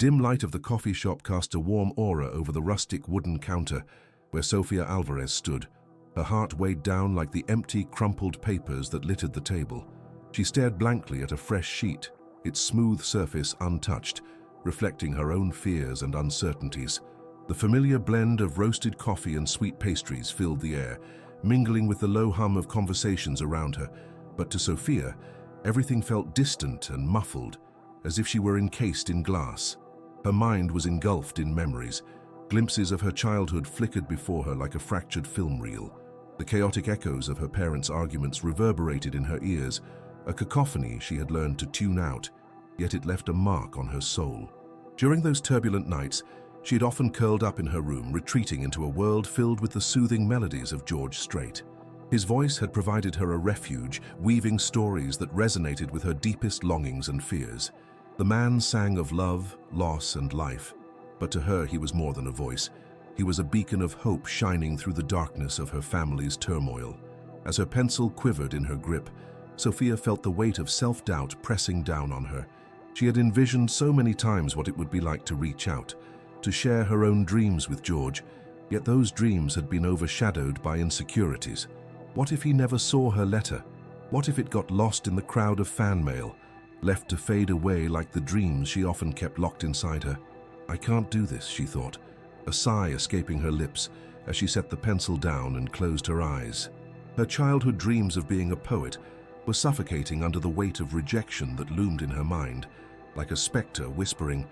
Dim light of the coffee shop cast a warm aura over the rustic wooden counter where Sofia Alvarez stood, her heart weighed down like the empty, crumpled papers that littered the table. She stared blankly at a fresh sheet, its smooth surface untouched, reflecting her own fears and uncertainties. The familiar blend of roasted coffee and sweet pastries filled the air, mingling with the low hum of conversations around her. But to Sofia, everything felt distant and muffled, as if she were encased in glass. Her mind was engulfed in memories. Glimpses of her childhood flickered before her like a fractured film reel. The chaotic echoes of her parents' arguments reverberated in her ears, a cacophony she had learned to tune out, yet it left a mark on her soul. During those turbulent nights, she had often curled up in her room, retreating into a world filled with the soothing melodies of George Strait. His voice had provided her a refuge, weaving stories that resonated with her deepest longings and fears. The man sang of love, loss, and life, but to her he was more than a voice. He was a beacon of hope shining through the darkness of her family's turmoil. As her pencil quivered in her grip, Sofia felt the weight of self-doubt pressing down on her. She had envisioned so many times what it would be like to reach out, to share her own dreams with George, yet those dreams had been overshadowed by insecurities. What if he never saw her letter? What if it got lost in the crowd of fan mail, left to fade away like the dreams she often kept locked inside her? I can't do this, she thought, a sigh escaping her lips as she set the pencil down and closed her eyes. Her childhood dreams of being a poet were suffocating under the weight of rejection that loomed in her mind, like a specter whispering,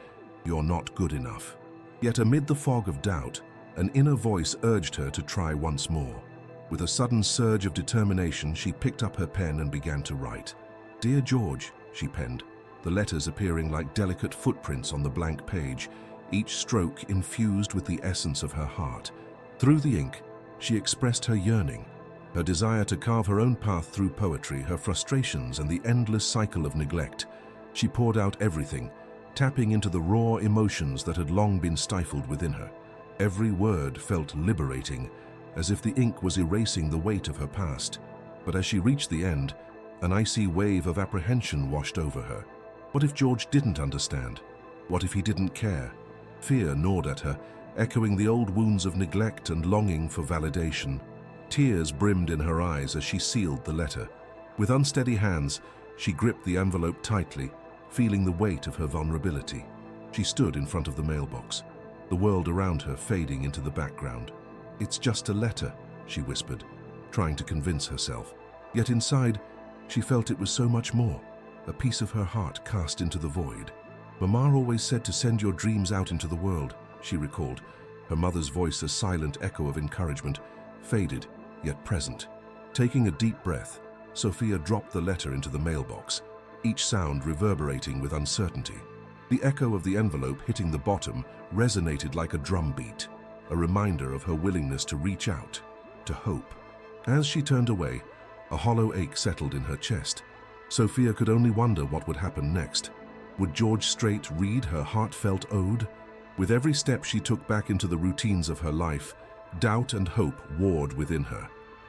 "You're not good enough." Yet amid the fog of doubt, an inner voice urged her to try once more. With a sudden surge of determination, she picked up her pen and began to write. "Dear George," she penned, the letters appearing like delicate footprints on the blank page, each stroke infused with the essence of her heart. Through the ink, she expressed her yearning, her desire to carve her own path through poetry, her frustrations, and the endless cycle of neglect. She poured out everything, tapping into the raw emotions that had long been stifled within her. Every word felt liberating, as if the ink was erasing the weight of her past. But as she reached the end, an icy wave of apprehension washed over her. What if George didn't understand? What if he didn't care? Fear gnawed at her, echoing the old wounds of neglect and longing for validation. Tears brimmed in her eyes as she sealed the letter. With unsteady hands, she gripped the envelope tightly, feeling the weight of her vulnerability. She stood in front of the mailbox, the world around her fading into the background. "It's just a letter," she whispered, trying to convince herself. Yet inside, she felt it was so much more, a piece of her heart cast into the void. "Mama always said to send your dreams out into the world," she recalled, her mother's voice a silent echo of encouragement, faded yet present. Taking a deep breath, Sofia dropped the letter into the mailbox, each sound reverberating with uncertainty. The echo of the envelope hitting the bottom resonated like a drumbeat, a reminder of her willingness to reach out, to hope. As she turned away, a hollow ache settled in her chest. Sofia could only wonder what would happen next. Would George Strait read her heartfelt ode? With every step she took back into the routines of her life, doubt and hope warred within her,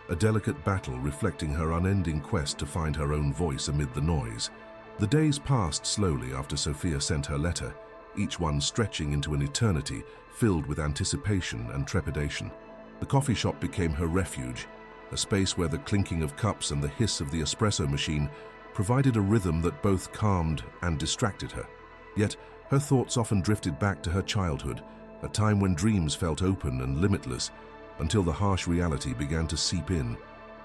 a delicate battle reflecting her unending quest to find her own voice amid the noise. The days passed slowly after Sofia sent her letter, each one stretching into an eternity filled with anticipation and trepidation. The coffee shop became her refuge, a space where the clinking of cups and the hiss of the espresso machine provided a rhythm that both calmed and distracted her. Yet, her thoughts often drifted back to her childhood, a time when dreams felt open and limitless, until the harsh reality began to seep in.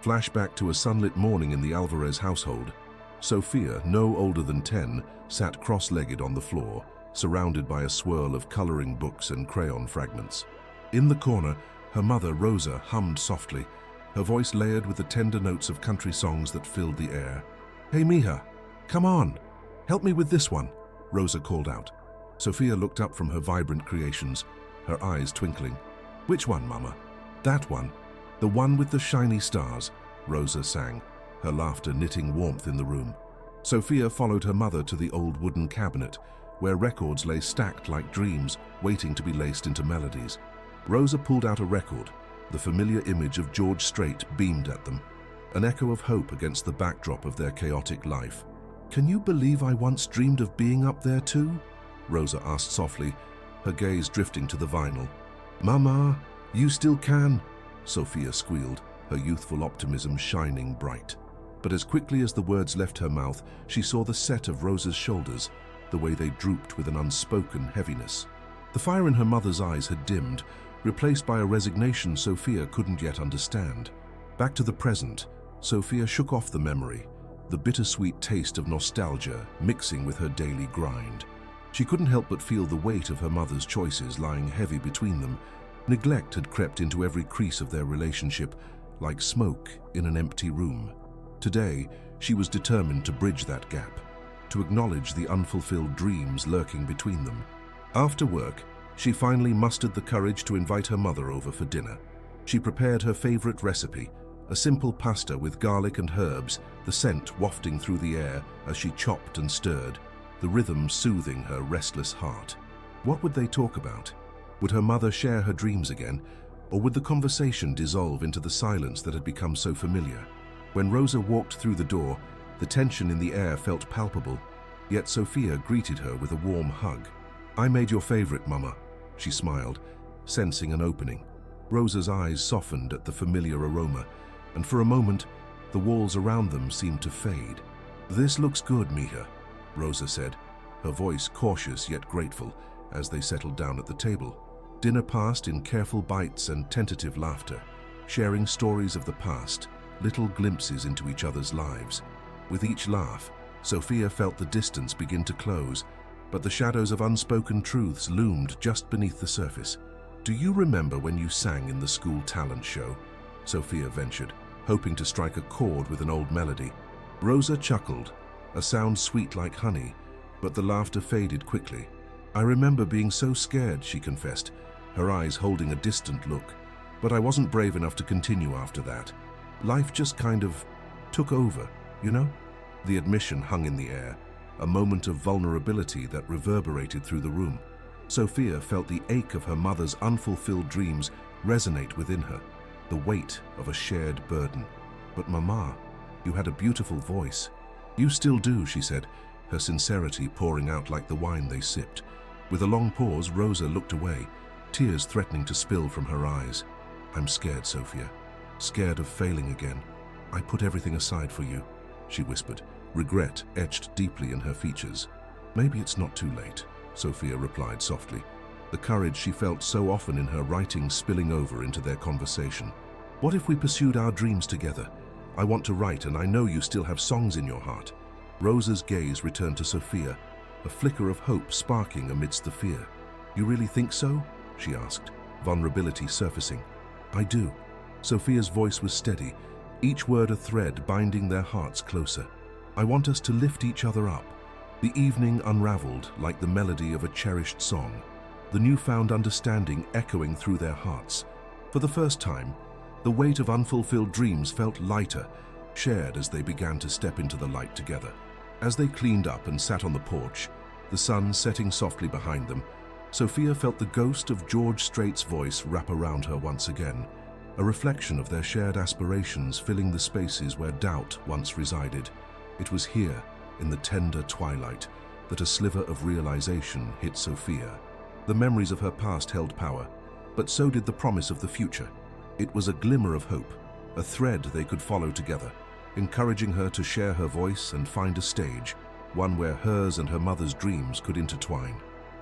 Flashback to a sunlit morning in the Alvarez household. Sofia, no older than 10, sat cross-legged on the floor, surrounded by a swirl of coloring books and crayon fragments. In the corner, her mother, Rosa, hummed softly, her voice layered with the tender notes of country songs that filled the air. "Hey, Mija, come on, help me with this one," Rosa called out. Sofia looked up from her vibrant creations, her eyes twinkling. "Which one, Mama?" "That one, the one with the shiny stars," Rosa sang, her laughter knitting warmth in the room. Sofia followed her mother to the old wooden cabinet, where records lay stacked like dreams, waiting to be laced into melodies. Rosa pulled out a record. The familiar image of George Strait beamed at them, an echo of hope against the backdrop of their chaotic life. "Can you believe I once dreamed of being up there too?" Rosa asked softly, her gaze drifting to the vinyl. "Mama, you still can," Sophia squealed, her youthful optimism shining bright. But as quickly as the words left her mouth, she saw the set of Rosa's shoulders, the way they drooped with an unspoken heaviness. The fire in her mother's eyes had dimmed, replaced by a resignation Sophia couldn't yet understand. Back to the present, Sophia shook off the memory, the bittersweet taste of nostalgia mixing with her daily grind. She couldn't help but feel the weight of her mother's choices lying heavy between them. Neglect had crept into every crease of their relationship, like smoke in an empty room. Today, she was determined to bridge that gap, to acknowledge the unfulfilled dreams lurking between them. After work, she finally mustered the courage to invite her mother over for dinner. She prepared her favorite recipe, a simple pasta with garlic and herbs, the scent wafting through the air as she chopped and stirred, the rhythm soothing her restless heart. What would they talk about? Would her mother share her dreams again, or would the conversation dissolve into the silence that had become so familiar? When Rosa walked through the door, the tension in the air felt palpable, yet Sophia greeted her with a warm hug. "I made your favorite, Mama," she smiled, sensing an opening. Rosa's eyes softened at the familiar aroma, and for a moment, the walls around them seemed to fade. "This looks good, Mija," Rosa said, her voice cautious yet grateful as they settled down at the table. Dinner passed in careful bites and tentative laughter, sharing stories of the past, little glimpses into each other's lives. With each laugh, Sophia felt the distance begin to close, but the shadows of unspoken truths loomed just beneath the surface. "Do you remember when you sang in the school talent show?" Sophia ventured, hoping to strike a chord with an old melody. Rosa chuckled, a sound sweet like honey, but the laughter faded quickly. "I remember being so scared," she confessed, her eyes holding a distant look. "But I wasn't brave enough to continue after that. Life just kind of took over, you know?" The admission hung in the air, a moment of vulnerability that reverberated through the room. Sophia felt the ache of her mother's unfulfilled dreams resonate within her, the weight of a shared burden. "But Mama, you had a beautiful voice." "You still do," she said, her sincerity pouring out like the wine they sipped. With a long pause, Rosa looked away, tears threatening to spill from her eyes. "I'm scared, Sophia. Scared of failing again. I put everything aside for you," she whispered, regret etched deeply in her features. "Maybe it's not too late," Sophia replied softly, the courage she felt so often in her writing spilling over into their conversation. "What if we pursued our dreams together? I want to write, and I know you still have songs in your heart." Rosa's gaze returned to Sophia, a flicker of hope sparking amidst the fear. "You really think so?" she asked, vulnerability surfacing. "I do." Sophia's voice was steady, each word a thread binding their hearts closer. "I want us to lift each other up." The evening unraveled like the melody of a cherished song, the newfound understanding echoing through their hearts. For the first time, the weight of unfulfilled dreams felt lighter, shared as they began to step into the light together. As they cleaned up and sat on the porch, the sun setting softly behind them, Sophia felt the ghost of George Strait's voice wrap around her once again, a reflection of their shared aspirations filling the spaces where doubt once resided. It was here, in the tender twilight, that a sliver of realization hit Sophia. The memories of her past held power, but so did the promise of the future. It was a glimmer of hope, a thread they could follow together, encouraging her to share her voice and find a stage, one where hers and her mother's dreams could intertwine.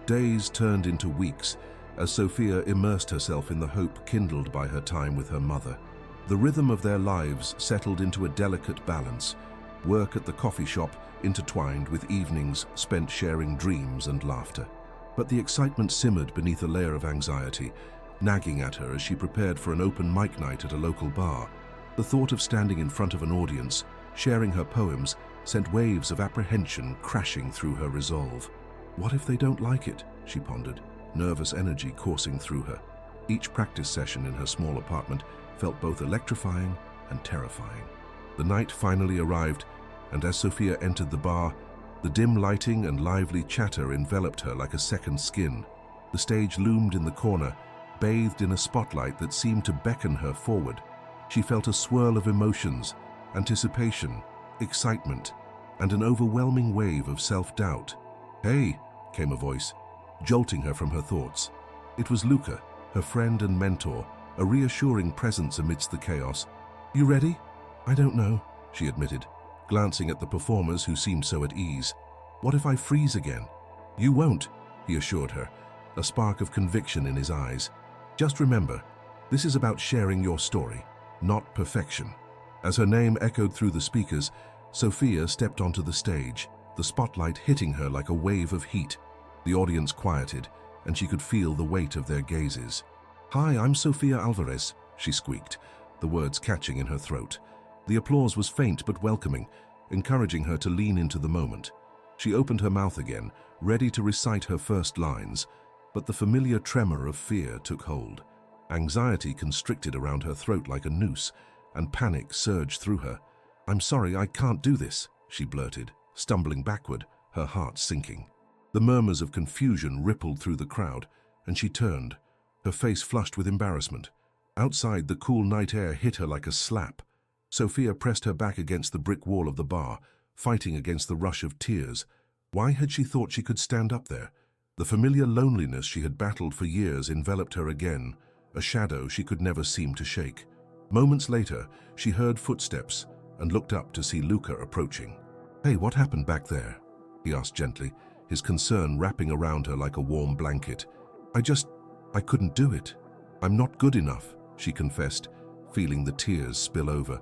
Days turned into weeks as Sophia immersed herself in the hope kindled by her time with her mother. The rhythm of their lives settled into a delicate balance, work at the coffee shop intertwined with evenings spent sharing dreams and laughter. But the excitement simmered beneath a layer of anxiety, nagging at her as she prepared for an open mic night at a local bar. The thought of standing in front of an audience, sharing her poems, sent waves of apprehension crashing through her resolve. What if they don't like it? She pondered, nervous energy coursing through her. Each practice session in her small apartment felt both electrifying and terrifying. The night finally arrived, and as Sophia entered the bar, the dim lighting and lively chatter enveloped her like a second skin. The stage loomed in the corner, bathed in a spotlight that seemed to beckon her forward. She felt a swirl of emotions, anticipation, excitement, and an overwhelming wave of self-doubt. "Hey," came a voice, jolting her from her thoughts. It was Luca, her friend and mentor, a reassuring presence amidst the chaos. "You ready?" "I don't know," she admitted, glancing at the performers who seemed so at ease. "What if I freeze again?" "You won't," he assured her, a spark of conviction in his eyes. "Just remember, this is about sharing your story, not perfection." As her name echoed through the speakers, Sophia stepped onto the stage, the spotlight hitting her like a wave of heat. The audience quieted, and she could feel the weight of their gazes. "Hi, I'm Sofia Alvarez," she squeaked, the words catching in her throat. The applause was faint but welcoming, encouraging her to lean into the moment. She opened her mouth again, ready to recite her first lines, but the familiar tremor of fear took hold. Anxiety constricted around her throat like a noose, and panic surged through her. "I'm sorry, I can't do this," she blurted, stumbling backward, her heart sinking. The murmurs of confusion rippled through the crowd, and she turned, her face flushed with embarrassment. Outside, the cool night air hit her like a slap. Sophia pressed her back against the brick wall of the bar, fighting against the rush of tears. Why had she thought she could stand up there? The familiar loneliness she had battled for years enveloped her again, a shadow she could never seem to shake. Moments later, she heard footsteps and looked up to see Luca approaching. "Hey, what happened back there?" he asked gently, his concern wrapping around her like a warm blanket. I couldn't do it. I'm not good enough," she confessed, feeling the tears spill over.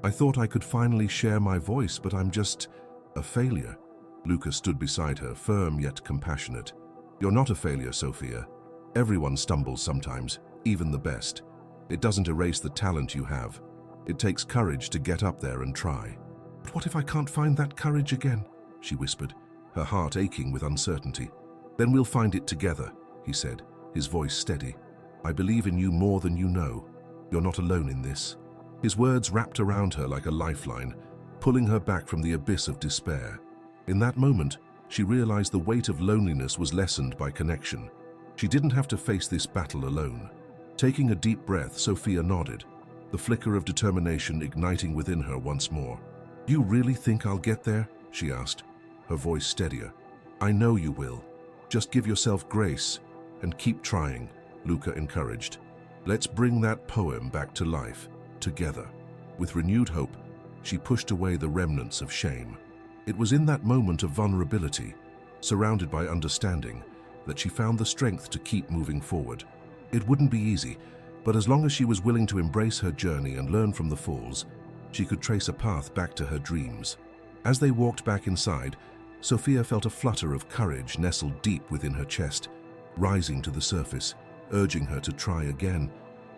"I thought I could finally share my voice, but I'm just a failure." Luca stood beside her, firm yet compassionate. "You're not a failure, Sophia. Everyone stumbles sometimes, even the best. It doesn't erase the talent you have. It takes courage to get up there and try." "But what if I can't find that courage again?" she whispered, her heart aching with uncertainty. "Then we'll find it together," he said, his voice steady. "I believe in you more than you know. You're not alone in this." His words wrapped around her like a lifeline, pulling her back from the abyss of despair. In that moment, she realized the weight of loneliness was lessened by connection. She didn't have to face this battle alone. Taking a deep breath, Sophia nodded, the flicker of determination igniting within her once more. "You really think I'll get there?" she asked, her voice steadier. "I know you will. Just give yourself grace and keep trying," Luca encouraged. "Let's bring that poem back to life, together." With renewed hope, she pushed away the remnants of shame. It was in that moment of vulnerability, surrounded by understanding, that she found the strength to keep moving forward. It wouldn't be easy, but as long as she was willing to embrace her journey and learn from the falls, she could trace a path back to her dreams. As they walked back inside, Sophia felt a flutter of courage nestled deep within her chest, rising to the surface, urging her to try again,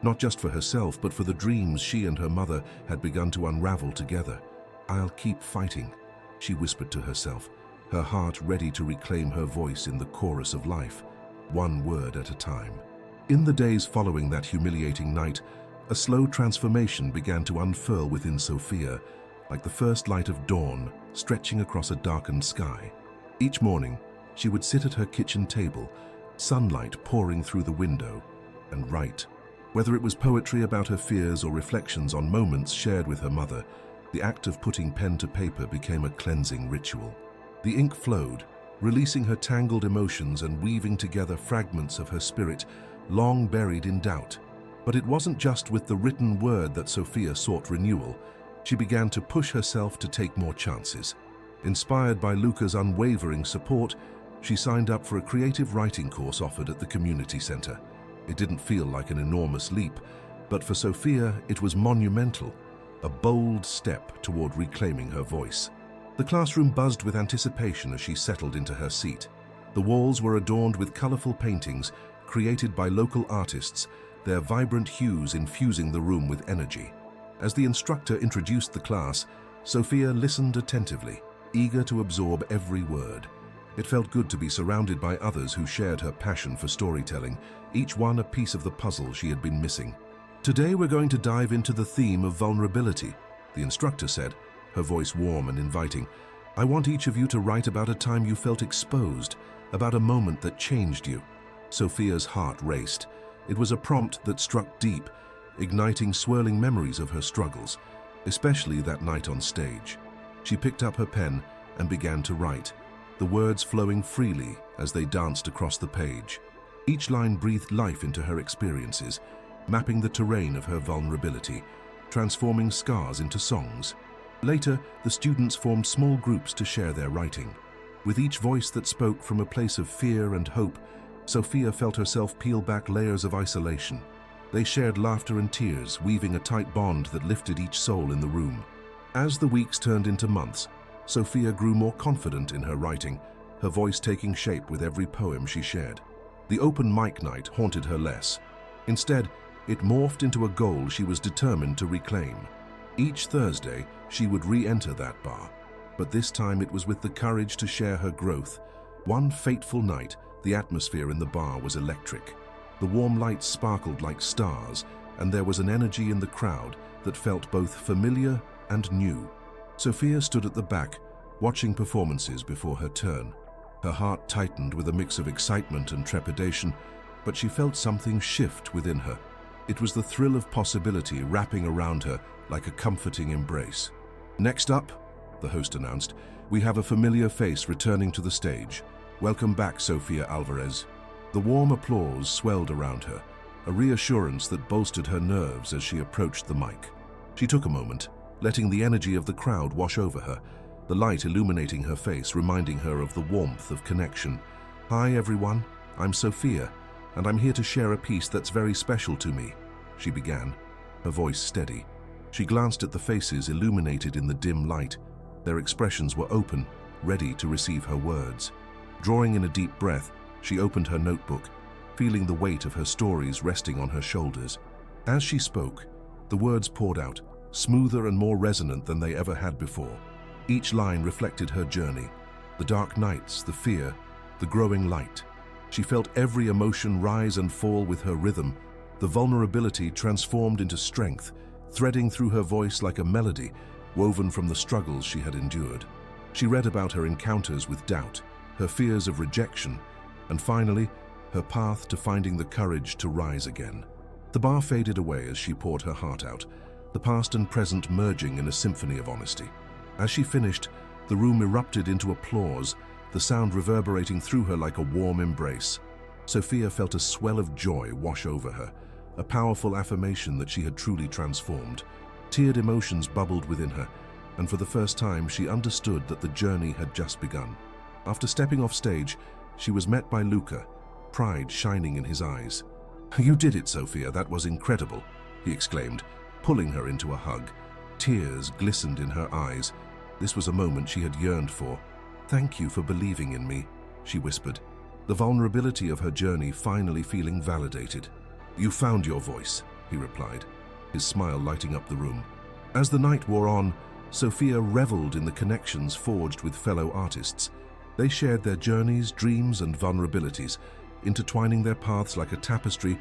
not just for herself, but for the dreams she and her mother had begun to unravel together. "I'll keep fighting," she whispered to herself, her heart ready to reclaim her voice in the chorus of life, one word at a time. In the days following that humiliating night, a slow transformation began to unfurl within Sophia, like the first light of dawn stretching across a darkened sky. Each morning, she would sit at her kitchen table, sunlight pouring through the window, and write. Whether it was poetry about her fears or reflections on moments shared with her mother, the act of putting pen to paper became a cleansing ritual. The ink flowed, releasing her tangled emotions and weaving together fragments of her spirit, long buried in doubt. But it wasn't just with the written word that Sophia sought renewal. She began to push herself to take more chances. Inspired by Luca's unwavering support, she signed up for a creative writing course offered at the community center. It didn't feel like an enormous leap, but for Sophia it was monumental, a bold step toward reclaiming her voice. The classroom buzzed with anticipation as she settled into her seat. The walls were adorned with colorful paintings created by local artists, their vibrant hues infusing the room with energy. As the instructor introduced the class, Sophia listened attentively, eager to absorb every word. It felt good to be surrounded by others who shared her passion for storytelling, each one a piece of the puzzle she had been missing. "Today we're going to dive into the theme of vulnerability," the instructor said, her voice warm and inviting. "I want each of you to write about a time you felt exposed, about a moment that changed you." Sophia's heart raced. It was a prompt that struck deep, igniting swirling memories of her struggles, especially that night on stage. She picked up her pen and began to write. the words flowing freely as they danced across the page. Each line breathed life into her experiences, mapping the terrain of her vulnerability, transforming scars into songs. Later, the students formed small groups to share their writing. With each voice that spoke from a place of fear and hope, Sophia felt herself peel back layers of isolation. They shared laughter and tears, weaving a tight bond that lifted each soul in the room. As the weeks turned into months, Sophia grew more confident in her writing, her voice taking shape with every poem she shared. The open mic night haunted her less. Instead, it morphed into a goal she was determined to reclaim. Each Thursday, she would re-enter that bar, but this time it was with the courage to share her growth. One fateful night, the atmosphere in the bar was electric. The warm lights sparkled like stars, and there was an energy in the crowd that felt both familiar and new. Sophia stood at the back, watching performances before her turn. Her heart tightened with a mix of excitement and trepidation, but she felt something shift within her. It was the thrill of possibility wrapping around her like a comforting embrace. "Next up," the host announced, "we have a familiar face returning to the stage. Welcome back, Sofia Alvarez." The warm applause swelled around her, a reassurance that bolstered her nerves as she approached the mic. She took a moment, letting the energy of the crowd wash over her, the light illuminating her face, reminding her of the warmth of connection. "Hi everyone, I'm Sophia, and I'm here to share a piece that's very special to me," she began, her voice steady. She glanced at the faces illuminated in the dim light. Their expressions were open, ready to receive her words. Drawing in a deep breath, she opened her notebook, feeling the weight of her stories resting on her shoulders. As she spoke, the words poured out, smoother and more resonant than they ever had before. Each line reflected her journey, the dark nights, the fear, the growing light. She felt every emotion rise and fall with her rhythm, the vulnerability transformed into strength, threading through her voice like a melody woven from the struggles she had endured. She read about her encounters with doubt, her fears of rejection, and finally, her path to finding the courage to rise again. The bar faded away as she poured her heart out, the past and present merging in a symphony of honesty. As she finished, the room erupted into applause, the sound reverberating through her like a warm embrace. Sophia felt a swell of joy wash over her, a powerful affirmation that she had truly transformed. Tiered emotions bubbled within her, and for the first time she understood that the journey had just begun. After stepping off stage, she was met by Luca, pride shining in his eyes. "You did it, Sophia, that was incredible," he exclaimed, pulling her into a hug. Tears glistened in her eyes. This was a moment she had yearned for. "Thank you for believing in me," she whispered, the vulnerability of her journey finally feeling validated. "You found your voice," he replied, his smile lighting up the room. As the night wore on, Sophia reveled in the connections forged with fellow artists. They shared their journeys, dreams, and vulnerabilities, intertwining their paths like a tapestry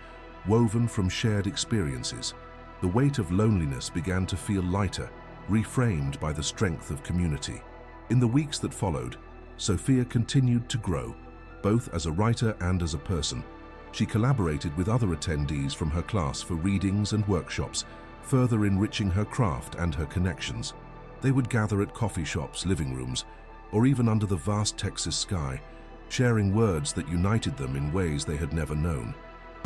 woven from shared experiences. The weight of loneliness began to feel lighter, reframed by the strength of community. In the weeks that followed, Sophia continued to grow, both as a writer and as a person. She collaborated with other attendees from her class for readings and workshops, further enriching her craft and her connections. They would gather at coffee shops, living rooms, or even under the vast Texas sky, sharing words that united them in ways they had never known.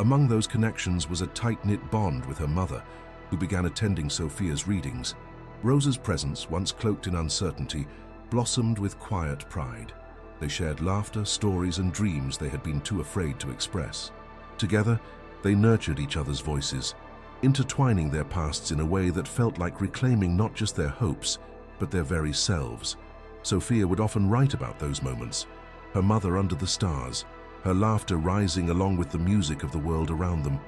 Among those connections was a tight-knit bond with her mother, who began attending Sophia's readings. Rosa's presence, once cloaked in uncertainty, blossomed with quiet pride. They shared laughter, stories, and dreams they had been too afraid to express. Together, they nurtured each other's voices, intertwining their pasts in a way that felt like reclaiming not just their hopes, but their very selves. Sophia would often write about those moments, her mother under the stars, her laughter rising along with the music of the world around them.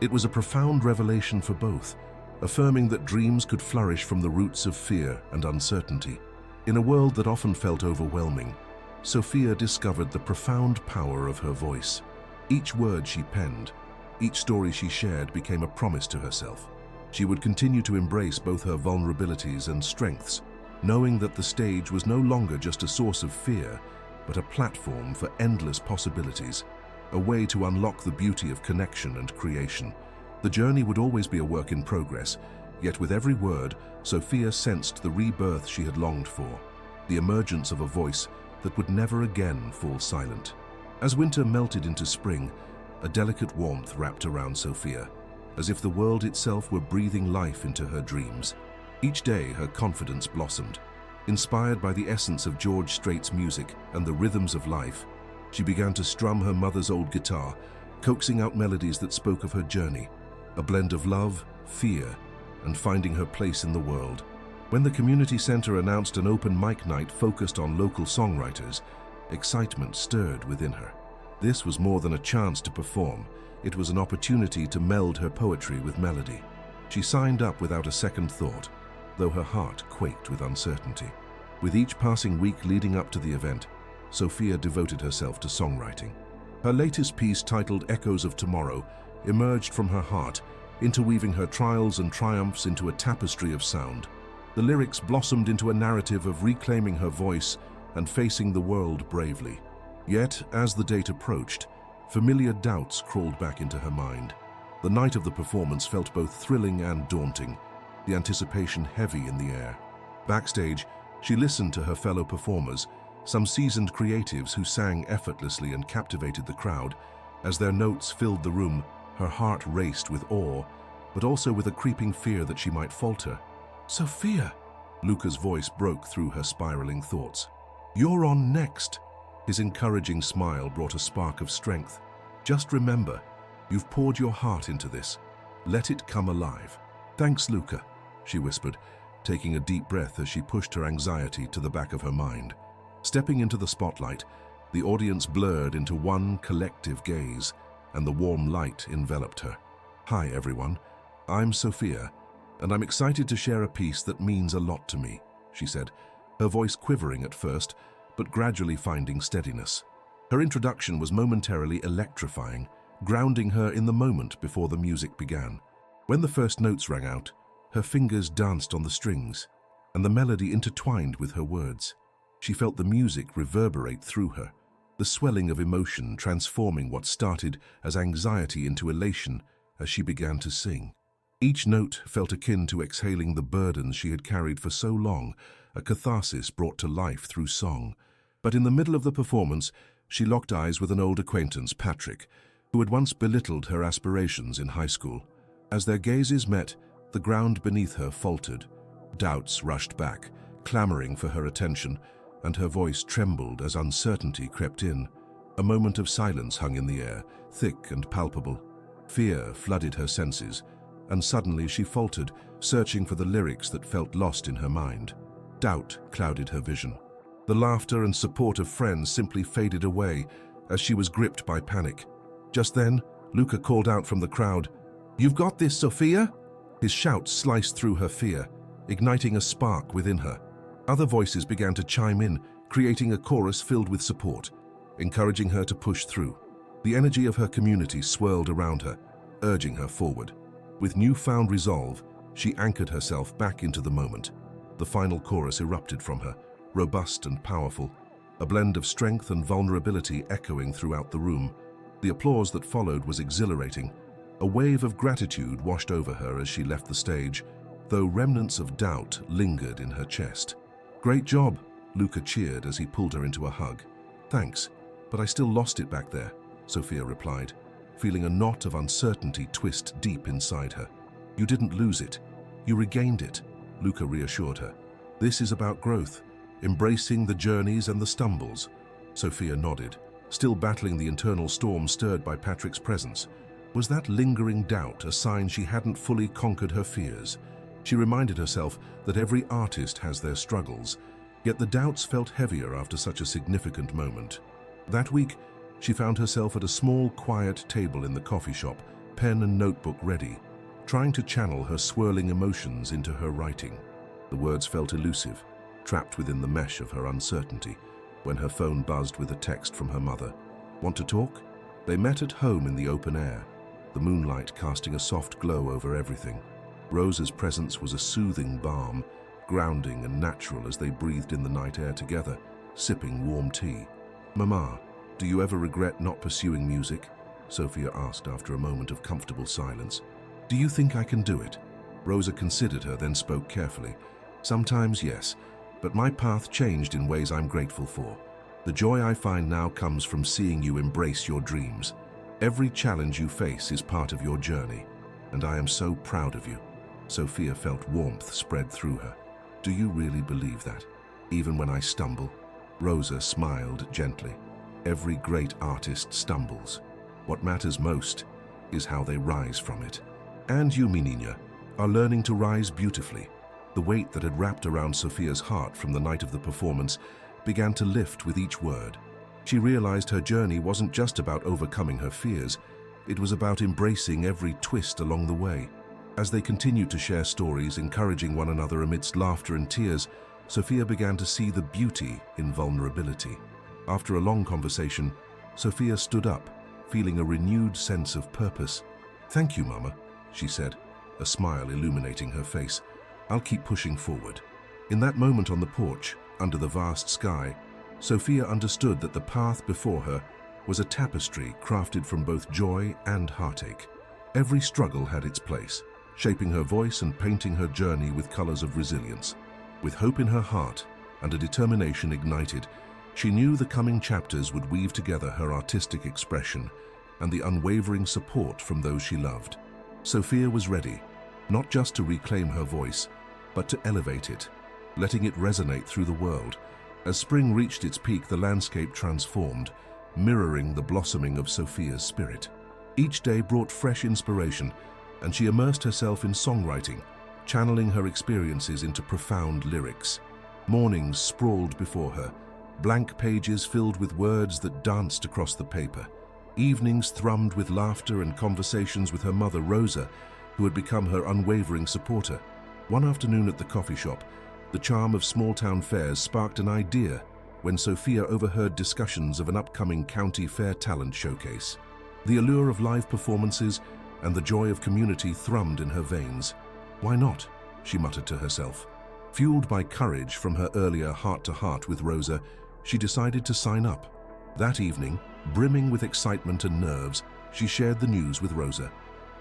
It was a profound revelation for both, affirming that dreams could flourish from the roots of fear and uncertainty. In a world that often felt overwhelming, Sophia discovered the profound power of her voice. Each word she penned, each story she shared became a promise to herself. She would continue to embrace both her vulnerabilities and strengths, knowing that the stage was no longer just a source of fear, but a platform for endless possibilities, a way to unlock the beauty of connection and creation. The journey would always be a work in progress, yet with every word, Sophia sensed the rebirth she had longed for, the emergence of a voice that would never again fall silent. As winter melted into spring, a delicate warmth wrapped around Sophia, as if the world itself were breathing life into her dreams. Each day her confidence blossomed. Inspired by the essence of George Strait's music and the rhythms of life, she began to strum her mother's old guitar, coaxing out melodies that spoke of her journey, a blend of love, fear, and finding her place in the world. When the community center announced an open mic night focused on local songwriters, excitement stirred within her. This was more than a chance to perform. It was an opportunity to meld her poetry with melody. She signed up without a second thought, though her heart quaked with uncertainty. With each passing week leading up to the event, Sophia devoted herself to songwriting. Her latest piece, titled Echoes of Tomorrow, emerged from her heart, interweaving her trials and triumphs into a tapestry of sound. The lyrics blossomed into a narrative of reclaiming her voice and facing the world bravely. Yet, as the date approached, familiar doubts crawled back into her mind. The night of the performance felt both thrilling and daunting, the anticipation heavy in the air. Backstage, she listened to her fellow performers, some seasoned creatives who sang effortlessly and captivated the crowd. As their notes filled the room, her heart raced with awe, but also with a creeping fear that she might falter. "Sophia!" Luca's voice broke through her spiraling thoughts. "You're on next." His encouraging smile brought a spark of strength. "Just remember, you've poured your heart into this. Let it come alive." "Thanks, Luca," she whispered, taking a deep breath as she pushed her anxiety to the back of her mind. Stepping into the spotlight, the audience blurred into one collective gaze, and the warm light enveloped her. "Hi, everyone. I'm Sophia, and I'm excited to share a piece that means a lot to me," she said, her voice quivering at first, but gradually finding steadiness. Her introduction was momentarily electrifying, grounding her in the moment before the music began. When the first notes rang out, her fingers danced on the strings, and the melody intertwined with her words. She felt the music reverberate through her, the swelling of emotion transforming what started as anxiety into elation as she began to sing. Each note felt akin to exhaling the burdens she had carried for so long, a catharsis brought to life through song. But in the middle of the performance, she locked eyes with an old acquaintance, Patrick, who had once belittled her aspirations in high school. As their gazes met, the ground beneath her faltered. Doubts rushed back, clamoring for her attention, and her voice trembled as uncertainty crept in. A moment of silence hung in the air, thick and palpable. Fear flooded her senses, and suddenly she faltered, searching for the lyrics that felt lost in her mind. Doubt clouded her vision. The laughter and support of friends simply faded away as she was gripped by panic. Just then, Luca called out from the crowd, "You've got this, Sophia!" His shout sliced through her fear, igniting a spark within her. Other voices began to chime in, creating a chorus filled with support, encouraging her to push through. The energy of her community swirled around her, urging her forward. With newfound resolve, she anchored herself back into the moment. The final chorus erupted from her, robust and powerful, a blend of strength and vulnerability echoing throughout the room. The applause that followed was exhilarating. A wave of gratitude washed over her as she left the stage, though remnants of doubt lingered in her chest. "Great job," Luca cheered as he pulled her into a hug. "Thanks, but I still lost it back there," Sophia replied, feeling a knot of uncertainty twist deep inside her. "You didn't lose it. You regained it," Luca reassured her. "This is about growth, embracing the journeys and the stumbles." Sophia nodded, still battling the internal storm stirred by Patrick's presence. Was that lingering doubt a sign she hadn't fully conquered her fears? She reminded herself that every artist has their struggles, yet the doubts felt heavier after such a significant moment. That week, she found herself at a small, quiet table in the coffee shop, pen and notebook ready, trying to channel her swirling emotions into her writing. The words felt elusive, trapped within the mesh of her uncertainty, when her phone buzzed with a text from her mother. "Want to talk?" They met at home in the open air, the moonlight casting a soft glow over everything. Rosa's presence was a soothing balm, grounding and natural as they breathed in the night air together, sipping warm tea. "Mama, do you ever regret not pursuing music?" Sophia asked after a moment of comfortable silence. "Do you think I can do it?" Rosa considered her, then spoke carefully. "Sometimes, yes, but my path changed in ways I'm grateful for. The joy I find now comes from seeing you embrace your dreams. Every challenge you face is part of your journey, and I am so proud of you." Sophia felt warmth spread through her. "Do you really believe that? Even when I stumble?" Rosa smiled gently. "Every great artist stumbles. What matters most is how they rise from it. And you, Menina, are learning to rise beautifully." The weight that had wrapped around Sophia's heart from the night of the performance began to lift with each word. She realized her journey wasn't just about overcoming her fears, it was about embracing every twist along the way. As they continued to share stories, encouraging one another amidst laughter and tears, Sophia began to see the beauty in vulnerability. After a long conversation, Sophia stood up, feeling a renewed sense of purpose. "Thank you, Mama," she said, a smile illuminating her face. "I'll keep pushing forward." In that moment on the porch, under the vast sky, Sophia understood that the path before her was a tapestry crafted from both joy and heartache. Every struggle had its place, shaping her voice and painting her journey with colors of resilience. With hope in her heart and a determination ignited, she knew the coming chapters would weave together her artistic expression and the unwavering support from those she loved. Sophia was ready, not just to reclaim her voice, but to elevate it, letting it resonate through the world. As spring reached its peak, the landscape transformed, mirroring the blossoming of Sophia's spirit. Each day brought fresh inspiration, and she immersed herself in songwriting, channeling her experiences into profound lyrics. Mornings sprawled before her, blank pages filled with words that danced across the paper. Evenings thrummed with laughter and conversations with her mother, Rosa, who had become her unwavering supporter. One afternoon at the coffee shop, the charm of small-town fairs sparked an idea when Sophia overheard discussions of an upcoming county fair talent showcase. The allure of live performances and the joy of community thrummed in her veins. "Why not?" she muttered to herself. Fueled by courage from her earlier heart-to-heart with Rosa, she decided to sign up. That evening, brimming with excitement and nerves, she shared the news with Rosa.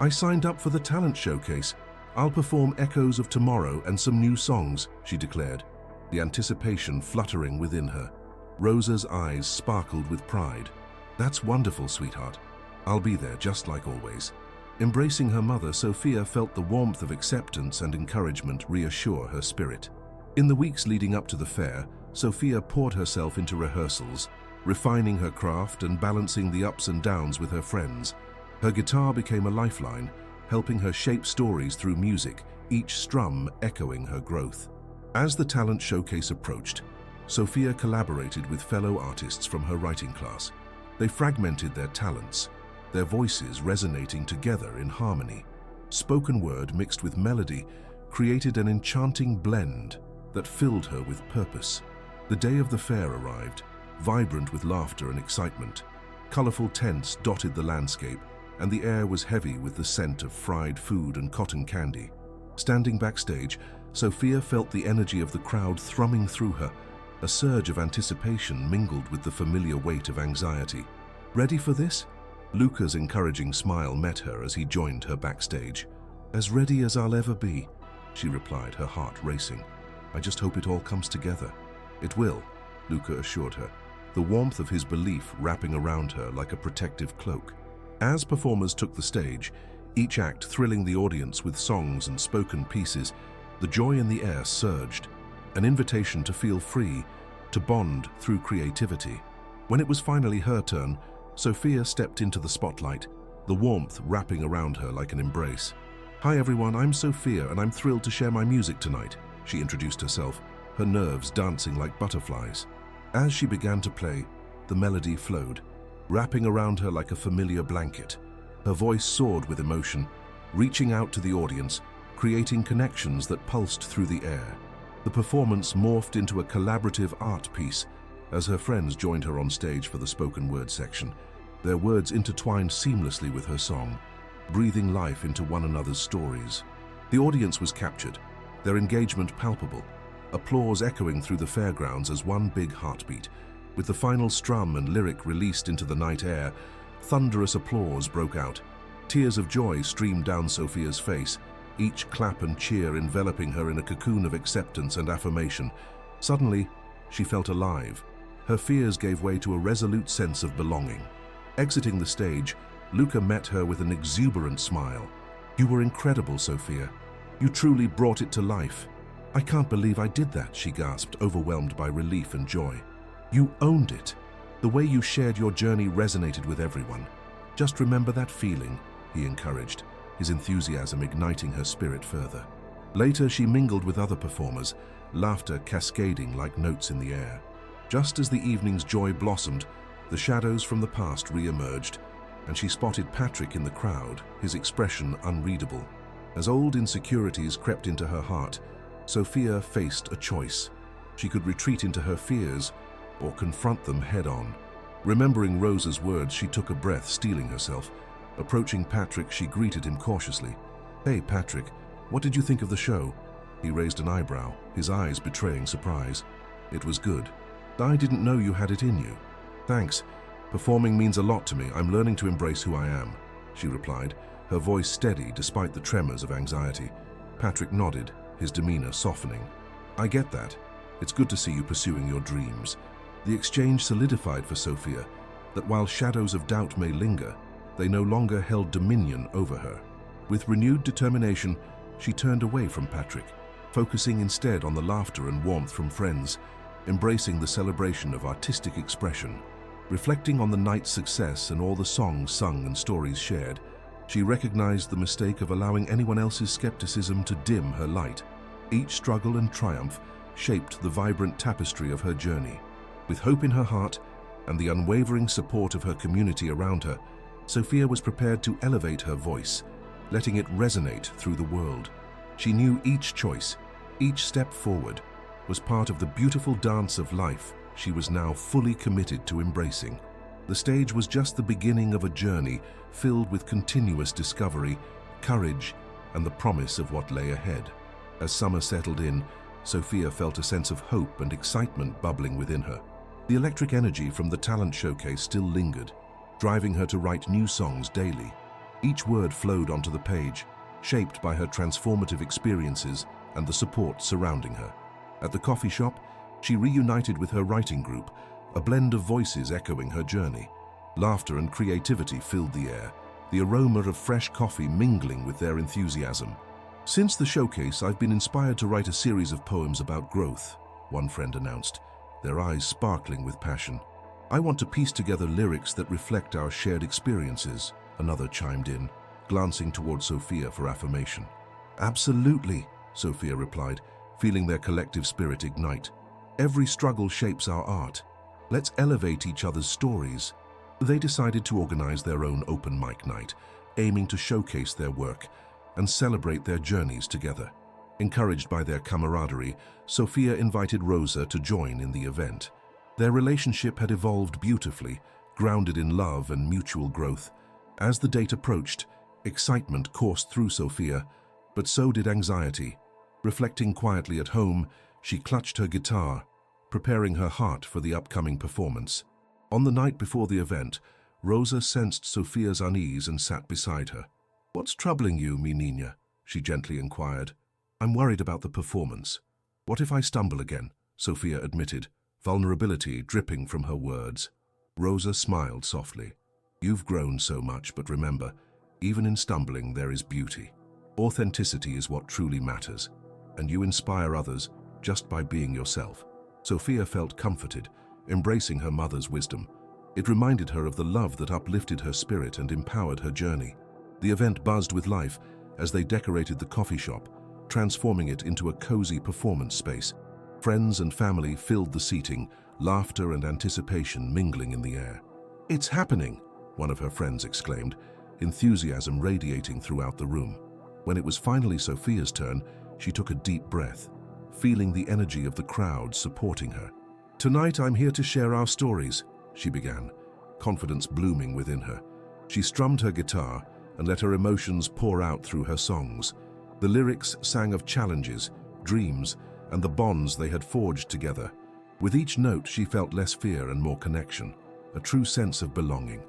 "I signed up for the talent showcase. I'll perform Echoes of Tomorrow and some new songs," she declared, the anticipation fluttering within her. Rosa's eyes sparkled with pride. "That's wonderful, sweetheart. I'll be there just like always." Embracing her mother, Sophia felt the warmth of acceptance and encouragement reassure her spirit. In the weeks leading up to the fair, Sophia poured herself into rehearsals, refining her craft and balancing the ups and downs with her friends. Her guitar became a lifeline, helping her shape stories through music, each strum echoing her growth. As the talent showcase approached, Sophia collaborated with fellow artists from her writing class. They fragmented their talents, their voices resonating together in harmony. Spoken word mixed with melody created an enchanting blend that filled her with purpose. The day of the fair arrived, vibrant with laughter and excitement. Colorful tents dotted the landscape, and the air was heavy with the scent of fried food and cotton candy. Standing backstage, Sophia felt the energy of the crowd thrumming through her. A surge of anticipation mingled with the familiar weight of anxiety. "Ready for this?" Luca's encouraging smile met her as he joined her backstage. "As ready as I'll ever be," she replied, her heart racing. "I just hope it all comes together." "It will," Luca assured her, the warmth of his belief wrapping around her like a protective cloak. As performers took the stage, each act thrilling the audience with songs and spoken pieces, the joy in the air surged, an invitation to feel free, to bond through creativity. When it was finally her turn, Sophia stepped into the spotlight, the warmth wrapping around her like an embrace. "Hi everyone, I'm Sophia and I'm thrilled to share my music tonight," she introduced herself, her nerves dancing like butterflies. As she began to play, the melody flowed, wrapping around her like a familiar blanket. Her voice soared with emotion, reaching out to the audience, creating connections that pulsed through the air. The performance morphed into a collaborative art piece as her friends joined her on stage for the spoken word section. Their words intertwined seamlessly with her song, breathing life into one another's stories. The audience was captured, their engagement palpable, applause echoing through the fairgrounds as one big heartbeat. With the final strum and lyric released into the night air, thunderous applause broke out. Tears of joy streamed down Sophia's face, each clap and cheer enveloping her in a cocoon of acceptance and affirmation. Suddenly, she felt alive, Her fears gave way to a resolute sense of belonging. Exiting the stage, Luca met her with an exuberant smile. "You were incredible, Sophia. You truly brought it to life." "I can't believe I did that," she gasped, overwhelmed by relief and joy. "You owned it. The way you shared your journey resonated with everyone. Just remember that feeling," he encouraged, his enthusiasm igniting her spirit further. Later, she mingled with other performers, laughter cascading like notes in the air. Just as the evening's joy blossomed, the shadows from the past re-emerged, and she spotted Patrick in the crowd, his expression unreadable. As old insecurities crept into her heart, Sophia faced a choice. She could retreat into her fears or confront them head-on. Remembering Rosa's words, she took a breath, steeling herself. Approaching Patrick, she greeted him cautiously. "Hey, Patrick, what did you think of the show?" He raised an eyebrow, his eyes betraying surprise. "It was good. I didn't know you had it in you." "Thanks. Performing means a lot to me. I'm learning to embrace who I am," she replied, her voice steady despite the tremors of anxiety. Patrick nodded, his demeanor softening. "I get that. It's good to see you pursuing your dreams." The exchange solidified for Sophia that while shadows of doubt may linger, they no longer held dominion over her. With renewed determination, she turned away from Patrick, focusing instead on the laughter and warmth from friends, embracing the celebration of artistic expression. Reflecting on the night's success and all the songs sung and stories shared, she recognized the mistake of allowing anyone else's skepticism to dim her light. Each struggle and triumph shaped the vibrant tapestry of her journey. With hope in her heart and the unwavering support of her community around her, Sophia was prepared to elevate her voice, letting it resonate through the world. She knew each choice, each step forward, was part of the beautiful dance of life she was now fully committed to embracing. The stage was just the beginning of a journey filled with continuous discovery, courage, and the promise of what lay ahead. As summer settled in, Sophia felt a sense of hope and excitement bubbling within her. The electric energy from the talent showcase still lingered, driving her to write new songs daily. Each word flowed onto the page, shaped by her transformative experiences and the support surrounding her. At the coffee shop, she reunited with her writing group, a blend of voices echoing her journey. Laughter and creativity filled the air, the aroma of fresh coffee mingling with their enthusiasm. "Since the showcase, I've been inspired to write a series of poems about growth," one friend announced, their eyes sparkling with passion. "I want to piece together lyrics that reflect our shared experiences," another chimed in, glancing toward Sophia for affirmation. "Absolutely," Sophia replied, feeling their collective spirit ignite. "Every struggle shapes our art. Let's elevate each other's stories." They decided to organize their own open mic night, aiming to showcase their work and celebrate their journeys together. Encouraged by their camaraderie, Sophia invited Rosa to join in the event. Their relationship had evolved beautifully, grounded in love and mutual growth. As the date approached, excitement coursed through Sophia, but so did anxiety. Reflecting quietly at home, she clutched her guitar, preparing her heart for the upcoming performance. On the night before the event, Rosa sensed Sophia's unease and sat beside her. "What's troubling you, mi niña?" she gently inquired. "I'm worried about the performance." "What if I stumble again?" Sophia admitted, vulnerability dripping from her words. Rosa smiled softly. "You've grown so much, but remember, even in stumbling there is beauty. Authenticity is what truly matters, and you inspire others just by being yourself." Sophia felt comforted, embracing her mother's wisdom. It reminded her of the love that uplifted her spirit and empowered her journey. The event buzzed with life as they decorated the coffee shop, transforming it into a cozy performance space. Friends and family filled the seating, laughter and anticipation mingling in the air. "It's happening!" one of her friends exclaimed, enthusiasm radiating throughout the room. When it was finally Sophia's turn, she took a deep breath, feeling the energy of the crowd supporting her. "Tonight I'm here to share our stories," she began, confidence blooming within her. She strummed her guitar and let her emotions pour out through her songs. The lyrics sang of challenges, dreams, and the bonds they had forged together. With each note, she felt less fear and more connection, a true sense of belonging.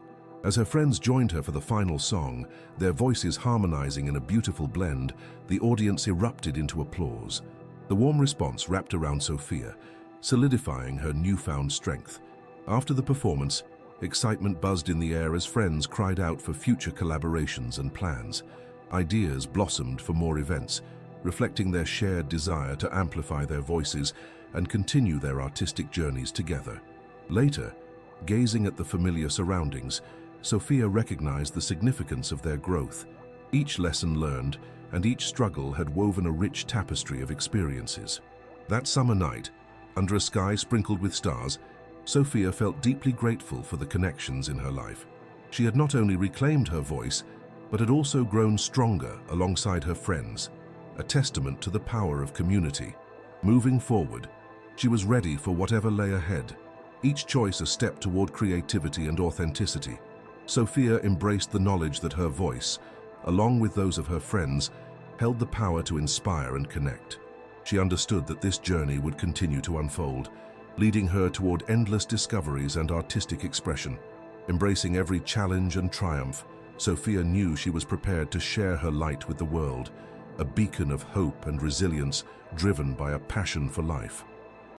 As her friends joined her for the final song, their voices harmonizing in a beautiful blend, the audience erupted into applause. The warm response wrapped around Sophia, solidifying her newfound strength. After the performance, excitement buzzed in the air as friends cried out for future collaborations and plans. Ideas blossomed for more events, reflecting their shared desire to amplify their voices and continue their artistic journeys together. Later, gazing at the familiar surroundings, Sophia recognized the significance of their growth. Each lesson learned and each struggle had woven a rich tapestry of experiences. That summer night, under a sky sprinkled with stars, Sophia felt deeply grateful for the connections in her life. She had not only reclaimed her voice, but had also grown stronger alongside her friends, a testament to the power of community. Moving forward, she was ready for whatever lay ahead, each choice a step toward creativity and authenticity. Sophia embraced the knowledge that her voice, along with those of her friends, held the power to inspire and connect. She understood that this journey would continue to unfold, leading her toward endless discoveries and artistic expression. Embracing every challenge and triumph, Sophia knew she was prepared to share her light with the world, a beacon of hope and resilience driven by a passion for life.